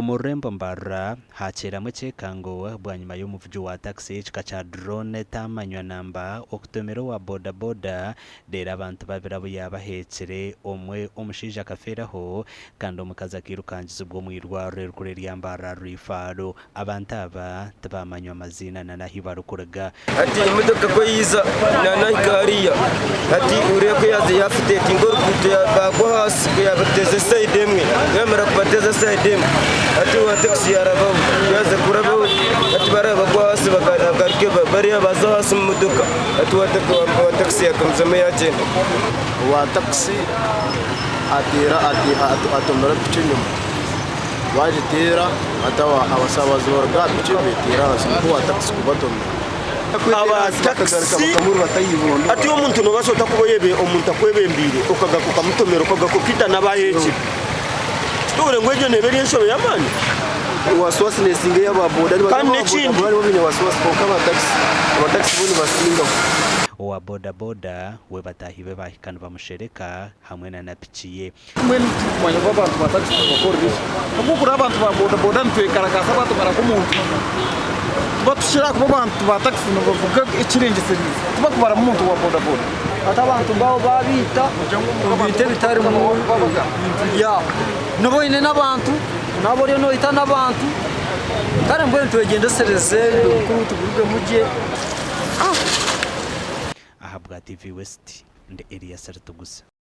Omurembo Mbarra hakiramwe kyekango bwanyuma y'omuvugi wa taxi ekika kya drone tamanywa namba okutomera wa boda boda dera abantu babiri abo yabahekire omwe omushaija akaferaho kandi omukazi akirukangizibwa omu irwariro rikuru rya Mbarra Rifaro. Abantu aba tibamanywa amazina nanahi barikuruga. Ati imodoka ko yiza nanahi hariya ati uriya ko yaze yafite ingorokute bagwa hasi ko yabateze side imwe yamara kubateza side imwe ati wa taxi yarabaho yaze kurabaho ati barabagwa hasi bagaruke bariya baza hasi mu modoka ati wa taxi yakamzamo yagenda wa taxi atira atomera pichinyuma wajitera atawa abasabazi barga pichibetira wa taxi kubatomera ati omuntu no basota kuboyebe omuntu akwebembire okagakuka mutomero okagakupita nabaheki tore ngwejo neberi enshobe yamani waswasi nesinge yababoda bari bobine waswasi kokaba taxi buni basinga wa boda boda we batahibe bahikana bamushereka hamwe na pichiye mwene mwanya abantu bataxi bakorera akukura abantu ba boda boda ntwekaragaza abantu barakumuntu batushira ku bantu ba taxi no bavuga ikirenge service tubakubara mu muntu wa boda boda atabantu ngabo babita bite bitari mu ya nobo ine n'abantu nabo ryo no ita n'abantu kare mbwe twegendesereze kuri tuguruge mujye ahabwa TV West ndi Elias Sartugusa.